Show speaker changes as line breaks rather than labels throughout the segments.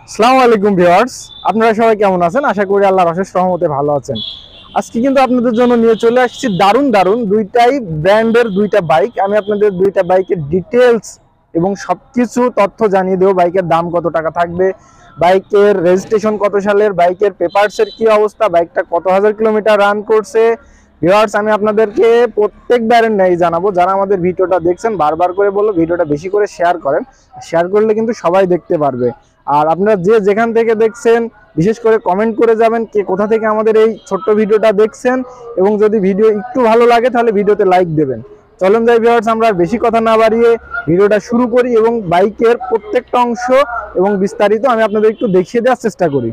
আসসালামু আলাইকুম ভিউয়ার্স, আপনারা সবাই কেমন আছেন? আশা করি আল্লাহর অশেষ রহমতে ভালো আছেন। আজকে কিন্তু আপনাদের জন্য নিয়ে চলে আসছি দারুণ দারুণ দুইটাই ব্র্যান্ডের দুইটা বাইক। আমি আপনাদের দুইটা বাইকের ডিটেলস এবং সবকিছু তথ্য জানিয়ে দেবো। বাইকের দাম কত টাকা থাকবে, বাইকের রেজিস্ট্রেশন কত সালের, বাইকের পেপারসের কি অবস্থা, বাইকটা কত হাজার কিলোমিটার রান করছে। ভিউয়ার্স, আমি আপনাদেরকে প্রত্যেকবারের ন্যায় জানাবো। যারা আমাদের ভিডিওটা দেখছেন বারবার করে বললো ভিডিওটা বেশি করে শেয়ার করেন। শেয়ার করলে কিন্তু সবাই দেখতে পারবে। আর আপনারা যে যেখান থেকে দেখছেন বিশেষ করে কমেন্ট করে যাবেন কে কোথা থেকে আমাদের এই ছোট্ট ভিডিওটা দেখছেন, এবং যদি ভিডিও একটু ভালো লাগে তাহলে ভিডিওতে লাইক দেবেন। চলুন যাই ভিউয়ার্স, আমরা আর বেশি কথা না বাড়িয়ে ভিডিওটা শুরু করি এবং বাইকের প্রত্যেকটা অংশ এবং বিস্তারিত আমি আপনাদের একটু দেখিয়ে দেওয়ার চেষ্টা করি।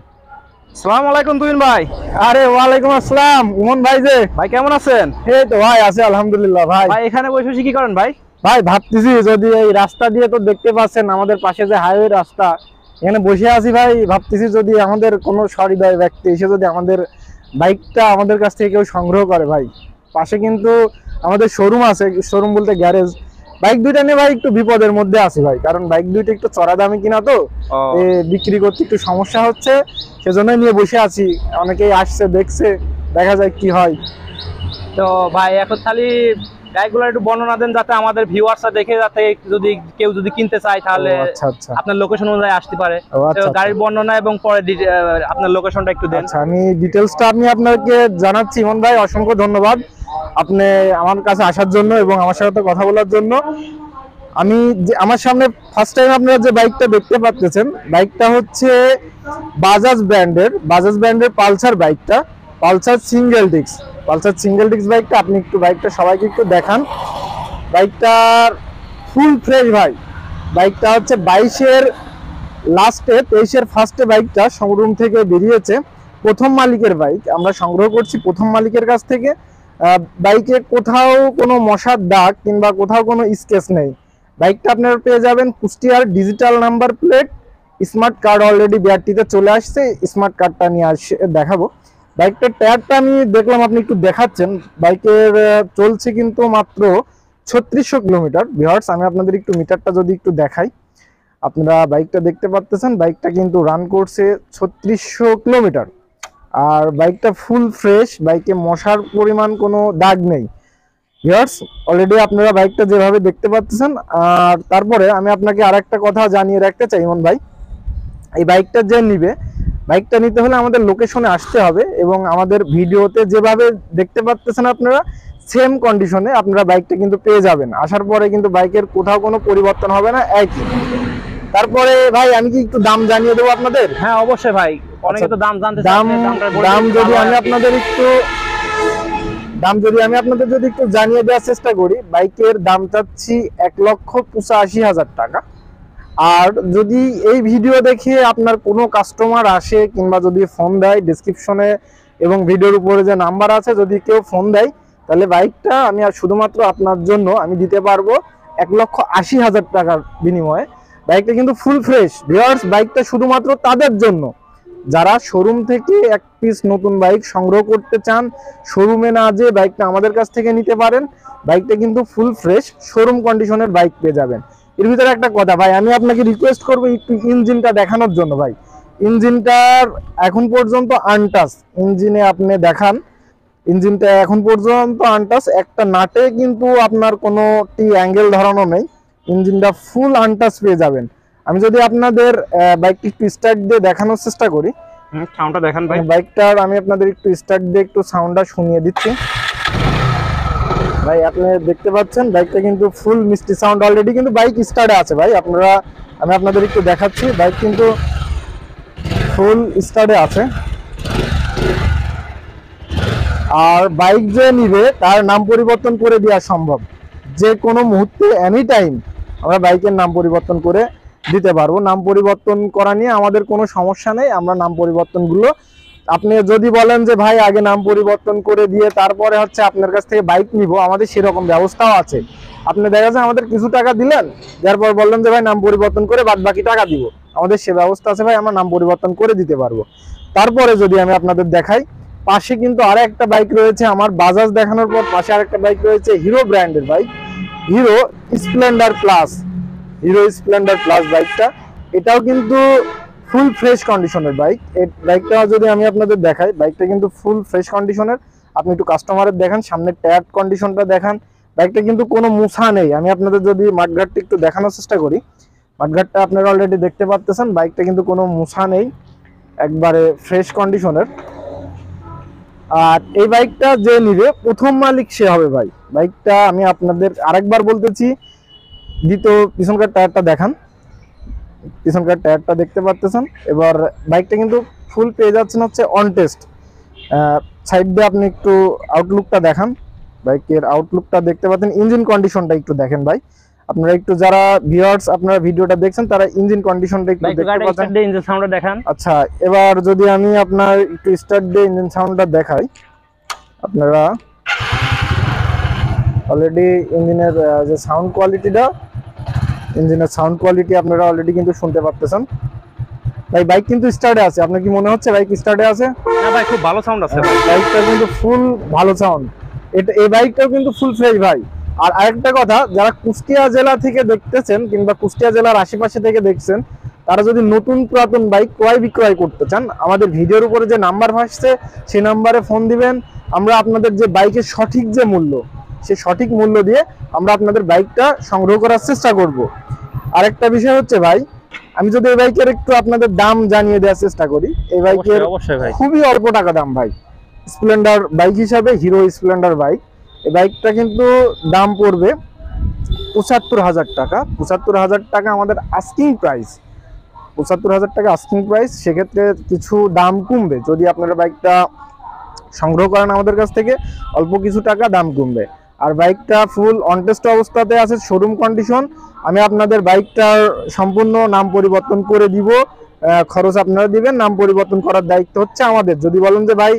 সালাম আলাইকুম তুহিন ভাই।
আরে ওয়ালাইকুম আসসালাম ইমন ভাই। যে
ভাই কেমন আছেন?
এই তো ভাই আছে আলহামদুলিল্লাহ। ভাই
ভাই এখানে বসে বসে কি করেন ভাই?
ভাই ভাবতেছি যদি এই রাস্তা দিয়ে তো দেখতে পাচ্ছেন আমাদের পাশে যে হাইওয়ে রাস্তা, এখানে বসে আছি ভাই, ভাবতেছি যদি আমাদের কোনো সহৃদয় ব্যক্তি এসে যদি আমাদের বাইকটা আমাদের কাছ থেকে কেউ সংগ্রহ করে। ভাই পাশে কিন্তু আমাদের শোরুম আছে, শোরুম বলতে গ্যারেজ। বাইক দুইটা নিয়ে ভাই একটু বিপদের মধ্যে আছি ভাই, কারণ বাইক দুইটা একটু চড়া দামি কিনা তো বিক্রি করতে একটু সমস্যা হচ্ছে, সেজন্যই নিয়ে বসে আছি। অনেকেই আসছে দেখছে, দেখা যায় কি হয়।
তো ভাই এখন খালি গাড়িগুলো একটু বর্ণনা দেন যাতে আমাদের ভিউয়ার্সরা দেখে, যাতে যদি কেউ যদি কিনতে চায় তাহলে
আচ্ছা আচ্ছা
আপনার লোকেশন অনুযায়ী আসতে পারে।
আচ্ছা,
তো গাড়ির বর্ণনা এবং পরে আপনার লোকেশনটা একটু দেন।
আচ্ছা আমি ডিটেলসটা আমি আপনাকে জানাচ্ছি। ইমন ভাই অসংখ্য ধন্যবাদ আপনি আমার কাছে আসার জন্য এবং আমার সাথে কথা বলার জন্য। আমি যে আমার সামনে ফার্স্ট টাইম আপনারা যে বাইকটা দেখতে পাচ্ছেন, বাইকটা হচ্ছে বাজাজ ব্র্যান্ডের পালসার বাইকটা, পালসার সিঙ্গেল ডিস্ক বাইকটা। আপনি একটু বাইকটা সবাইকে একটু দেখান। বাইকটার ফুল ফ্রেশ ভাই। বাইকটা হচ্ছে 22-এর লাস্টে 23-এর ফার্স্টে বাইকটা শোরুম থেকে বেরিয়েছে। প্রথম মালিকের বাইক আমরা সংগ্রহ করছি প্রথম মালিকের কাছ থেকে। বাইকে কোথাও কোনো মশার দাগ কিংবা কোথাও কোনো স্কেচ নেই। বাইকটা আপনারা পেয়ে যাবেন কুষ্টিয়ার digital number plate. Smart card already বিআরটিতে চলে আসছে, স্মার্ট কার্ডটা নিয়ে আসে দেখাবো। বাইকটার টায়ারটা আমি দেখলাম আপনি একটু দেখাচ্ছেন। বাইকের চলছে কিন্তু মাত্র 3600 কিলোমিটার। ভিউয়ার্স, আমি আপনাদের একটু মিটারটা যদি একটু দেখাই, আপনারা বাইকটা দেখতে পাচ্ছেন। বাইকটা কিন্তু রান করছে 3600 কিলোমিটার। আর বাইকটা ফুল ফ্রেশ, বাইকে মশার পরিমাণ কোনো দাগ নেই। ভিউয়ার্স, অলরেডি আপনারা বাইকটা যেভাবে দেখতে পাচ্ছেন। আর তারপরে আমি আপনাকে আরেকটা কথা জানিয়ে রাখতে চাই ইমন ভাই, এই বাইকটা যে নিবে, বাইকটা নিতে হলে আমাদের লোকেশনে আসতে হবে এবং আমাদের ভিডিওতে যেভাবে দেখতে পাচ্ছেন আপনারা সেম কন্ডিশনে আপনারা বাইকটা কিন্তু পেয়ে যাবেন। আসার পরে কিন্তু বাইকের কোথাও কোনো পরিবর্তন হবে না, একই। তারপরে ভাই আমি কি একটু দাম জানিয়ে দেবো আপনাদের?
হ্যাঁ অবশ্যই ভাই, অনেকে তো দাম জানতে চায়।
দাম যদি আমি আপনাদের যদি একটু জানিয়ে দেওয়ার চেষ্টা করি, বাইকের দাম চাচ্ছি 1,85,000 টাকা। আর যদি এই ভিডিও দেখে আপনার কোনো কাস্টমার আসে কিংবা যদি ফোন দেয়, ডেসক্রিপশনে এবং ভিডিওর উপরে যে নাম্বার আছে, যদি কেউ ফোন দেয় তাহলে বাইকটা আমি আর শুধুমাত্র আপনার জন্য আমি দিতে পারবো 1,80,000 টাকার বিনিময়ে। বাইকটা কিন্তু ফুল ফ্রেশ। ভিউয়ার্স, বাইকটা শুধুমাত্র তাদের জন্য যারা শোরুম থেকে এক পিস নতুন বাইক সংগ্রহ করতে চান, শোরুমে না যেয়ে বাইকটা আমাদের কাছ থেকে নিতে পারেন। বাইকটা কিন্তু ফুল ফ্রেশ শোরুম কন্ডিশনের বাইক পেয়ে যাবেন। এর ভিতরে একটা কথা ভাই, আমি আপনাকে রিকোয়েস্ট করবো একটু ইঞ্জিনটা দেখানোর জন্য। ভাই ইঞ্জিনটার এখন পর্যন্ত আনটাচ, ইঞ্জিনে আপনি দেখান, ইঞ্জিনটা এখন পর্যন্ত আনটাচ। একটা নাটে কিন্তু আপনার কোনো অ্যাঙ্গেল ধরানো নেই। ইঞ্জিনটা ফুল আনটাচ পেয়ে যাবেন। আমি যদি আপনাদের বাইকটি একটু স্টার্ট দিয়ে দেখানোর চেষ্টা করি,
সাউন্ডটা দেখান ভাই।
বাইকটার আমি আপনাদের একটু স্টার্ট দিয়ে একটু সাউন্ডটা শুনিয়ে দিচ্ছি। ভাই আপনি দেখতে পাচ্ছেন বাইকটা কিন্তু ফুল মিষ্টি সাউন্ড, অলরেডি কিন্তু বাইক স্টার্টে আছে। ভাই আমি আপনাদের একটু দেখাচ্ছি, বাইক কিন্তু ফুল স্টার্টে আছে। আর বাইক যে নিবে তার নাম পরিবর্তন করে দেওয়া সম্ভব যে কোনো মুহূর্তে, এনি টাইম আমরা বাইকের নাম পরিবর্তন করে দিতে পারবো। নাম পরিবর্তন করা নিয়ে আমাদের কোনো সমস্যা নেই। আমরা নাম পরিবর্তনগুলো, আপনি যদি বলেন যে ভাই আগে নাম পরিবর্তন করে দিয়ে তারপরে হচ্ছে আপনার কাছ থেকে বাইক নিব, আমাদের সেরকম ব্যবস্থাও আছে। আপনি দেখা যায় আমাদের কিছু টাকা দিলেন, তারপর বললেন যে ভাই নাম পরিবর্তন করে বাদ বাকি টাকা দিব, আমাদের সে ব্যবস্থা আছে ভাই, আমরা নাম পরিবর্তন করে দিতে পারবো। তারপরে যদি আমি আপনাদের দেখাই, পাশে কিন্তু আরো একটা বাইক রয়েছে আমার। বাজাজ দেখানোর পর পাশে আরেকটা বাইক রয়েছে হিরো ব্র্যান্ডের বাইক, হিরো স্প্লেন্ডার প্লাস বাইকটা। এটাও কিন্তু ফুল ফ্রেশ কন্ডিশনের বাইক। এই বাইকটা যদি আমি আপনাদের দেখাই, বাইকটা কিন্তু ফুল ফ্রেশ কন্ডিশনের। আপনি একটু কাস্টমারের দেখান, সামনের টায়ার কন্ডিশনটা দেখান। বাইকটা কিন্তু কোনো মুছা নেই। আমি আপনাদের যদি মাঠঘাটটা একটু দেখানোর চেষ্টা করি, মাঠঘাটটা আপনারা অলরেডি দেখতে পাচ্ছেন, বাইকটা কিন্তু কোনো মুছা নেই, একবারে ফ্রেশ কন্ডিশনের। আর এই বাইকটা যে নিবে প্রথম মালিক সে হবে ভাই। বাইকটা আমি আপনাদের আরেকবার বলতেছি, দ্বিতীয় পিছনকার টায়ারটা দেখান, পিছনকার টায়ারটা দেখতে পাচ্ছেন। এবার বাইকটা কিন্তু ফুল পেয়ে যাচ্ছেন হচ্ছে অন টেস্ট। সাইড দিয়ে আপনি একটু আউটলুকটা দেখান, বাইকের আউটলুকটা দেখতে পাচ্ছেন। ইঞ্জিন কন্ডিশনটা একটু দেখেন ভাই, আপনারা একটু যারা ভিউয়ার্স আপনারা ভিডিওটা দেখছেন তারা ইঞ্জিন কন্ডিশনটা একটু দেখতে পাচ্ছেন।
ইঞ্জিন সাউন্ডটা দেখান।
আচ্ছা, এবার যদি আমি আপনার একটু স্টার্ট দিয়ে ইঞ্জিন সাউন্ডটা দেখাই, আপনারা অলরেডি ইঞ্জিনের যে সাউন্ড কোয়ালিটিটা, ইঞ্জিনের সাউন্ড কোয়ালিটি আপনারা অলরেডি কিন্তু শুনতে পাচ্ছেন ভাই। বাইক কিন্তু স্টার্টে আছে, আপনার কি মনে হচ্ছে বাইক স্টার্টে আছে?
না ভাই, খুব ভালো সাউন্ড আছে ভাই।
বাইকটা কিন্তু ফুল ভালো সাউন্ড। এটা এই বাইকটাও কিন্তু ফুল ফ্রেশ ভাই। আর আরেকটা কথা, যারা কুষ্টিয়া জেলা থেকে দেখতেছেন কিংবা কুষ্টিয়া জেলার আশেপাশে থেকে দেখছেন, তারা যদি নতুন পুরাতন বাইক ক্রয় বিক্রয় করতে চান, আমাদের ভিডিওর উপরে যে নাম্বার ভাসছে সেই নাম্বারে ফোন দিবেন। আমরা আপনাদের যে বাইকের সঠিক যে মূল্য, সেই সঠিক মূল্য দিয়ে আমরা আপনাদের বাইকটা সংগ্রহ করার চেষ্টা করব। আরেকটা বিষয় হচ্ছে ভাই, আমি যদি এই বাইকের একটু আপনাদের দাম জানিয়ে দেওয়ার চেষ্টা করি, এই বাইকের
অবশ্যই ভাই
খুবই অল্প টাকা দাম ভাই। স্প্লেন্ডার বাইক হিসাবে, হিরো স্প্লেন্ডার বাইক, এই বাইকটা কিন্তু দাম পড়বে ৭৫,০০০ টাকা। ৭৫,০০০ টাকা আমাদের আস্কিং প্রাইস, ৭৫,০০০ টাকা আস্কিং প্রাইস। সেক্ষেত্রে কিছু দাম কমবে যদি আপনারা বাইকটা সংগ্রহ করেন আমাদের কাছ থেকে, অল্প কিছু টাকা দাম কমবে। আর বাইকটা ফুল অনটেস্ট অবস্থাতে আছে, শোরুম কন্ডিশন। আমি আপনাদের বাইকটার সম্পূর্ণ নাম পরিবর্তন করে দিব, খরচ আপনারা দিবেন, নাম পরিবর্তন করার দায়িত্ব হচ্ছে আমাদের। যদি বলেন যে ভাই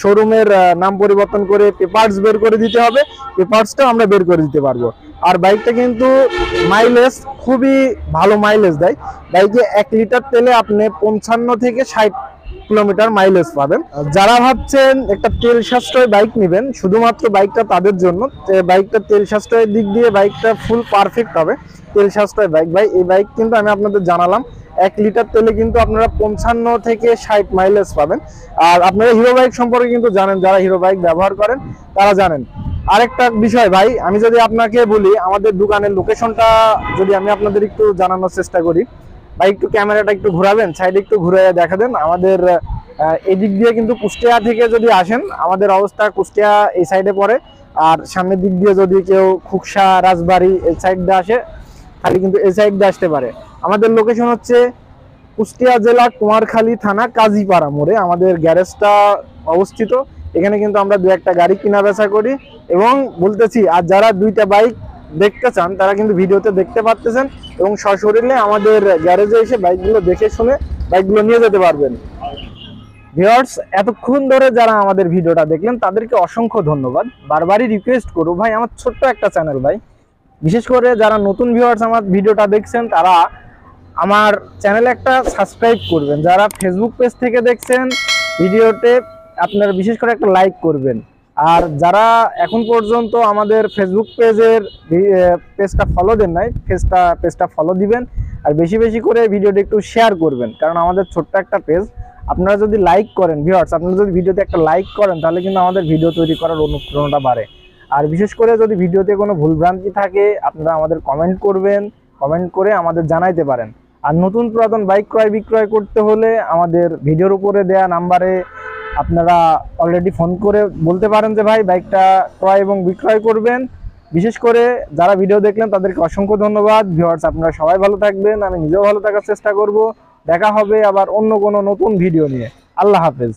শোরুমের নাম পরিবর্তন করে পেপারস বের করে দিতে হবে, পেপারসটাও আমরা বের করে দিতে পারবো। আর বাইকটা কিন্তু মাইলেজ খুবই ভালো মাইলেজ দেয়। বাইকে 1 লিটার তেলে আপনি 55 থেকে 60 কিলোমিটার মাইলেজ পাবেন। যারা ভাবছেন একটা তেল সাশ্রয় বাইক নেবেন, শুধুমাত্র বাইকটা তাদের জন্য। বাইকটা তেল সাশ্রয়ের দিক দিয়ে বাইকটা ফুল পারফেক্ট হবে, তেল সাশ্রয় বাইক ভাই। এই বাইক কিন্তু আমি আপনাদের জানালাম 1 লিটার তেলে কিন্তু আপনারা 55 থেকে 60 মাইলেজ পাবেন। আর আপনারা হিরো বাইক সম্পর্কে কিন্তু জানেন, যারা হিরো বাইক ব্যবহার করেন তারা জানেন। আরেকটা বিষয় ভাই, আমি যদি আপনাকে বলি আমাদের দোকানের লোকেশনটা যদি আমি আপনাদের একটু জানানোর চেষ্টা করি, ভাই একটু ক্যামেরাটা একটু ঘোরাবেন, সাইডে একটু ঘুরে দেখা দেন। আমাদের এদিক দিয়ে কিন্তু কুষ্টিয়া থেকে যদি আসেন, আমাদের অবস্থা কুষ্টিয়া এই সাইডে পড়ে। আর সামনের দিক দিয়ে যদি কেউ খুকসা, রাজবাড়ি এই সাইড দিয়ে আসে, খালি কিন্তু এই সাইড দিয়ে আসতে পারে। আমাদের লোকেশন হচ্ছে কুষ্টিয়া জেলা কুমারখালী থানা কাজীপাড়া মোড়ে আমাদের গ্যারেজটা অবস্থিত। এখানে কিন্তু আমরা 2-1টা গাড়ি কিনা বেচা করি। এবং বলতেছি, আর যারা 2টা বাইক দেখতে চান তারা কিন্তু ভিডিওতে দেখতে পাচ্ছেন, এবং সশরীরে আমাদের গ্যারেজে এসে বাইকগুলো দেখে শুনে বাইকগুলো নিয়ে যেতে পারবেন। ভিউয়ার্স, এতক্ষণ ধরে যারা আমাদের ভিডিওটা দেখলেন তাদেরকে অসংখ্য ধন্যবাদ। বারবারই রিকোয়েস্ট করব ভাই, আমার ছোট্ট একটা চ্যানেল ভাই, বিশেষ করে যারা নতুন ভিউয়ার্স আমার ভিডিওটা দেখছেন তারা আমার চ্যানেলে একটা সাবস্ক্রাইব করবেন। যারা ফেসবুক পেজ থেকে দেখছেন ভিডিওতে, আপনারা বিশেষ করে একটা লাইক করবেন। আর যারা এখন পর্যন্ত আমাদের ফেসবুক পেজটা ফলো দেন নাই, পেজটা ফলো দিবেন। আর বেশি বেশি করে ভিডিওটা একটু শেয়ার করবেন, কারণ আমাদের ছোট্ট একটা পেজ। আপনারা যদি লাইক করেন ভিউয়ার্স, আপনারা যদি ভিডিওতে একটা লাইক করেন, তাহলে কিন্তু আমাদের ভিডিও তৈরি করার অনুপ্রেরণাটা বাড়ে। আর বিশেষ করে যদি ভিডিওতে কোনো ভুলভ্রান্তি থাকে, আপনারা আমাদের কমেন্ট করবেন, কমেন্ট করে আমাদের জানাইতে পারেন। আর নতুন পুরাতন বাইক ক্রয় বিক্রয় করতে হলে আমাদের ভিডিওর উপরে দেয়া নাম্বারে আপনারা অলরেডি ফোন করে বলতে পারেন যে ভাই বাইকটা ক্রয় এবং বিক্রয় করবেন। বিশেষ করে যারা ভিডিও দেখলেন তাদেরকে অসংখ্য ধন্যবাদ। ভিউয়ার্স, আপনারা সবাই ভালো থাকবেন, আমি নিজেও ভালো থাকার চেষ্টা করব। দেখা হবে আবার অন্য কোনো নতুন ভিডিও নিয়ে। আল্লাহ হাফেজ।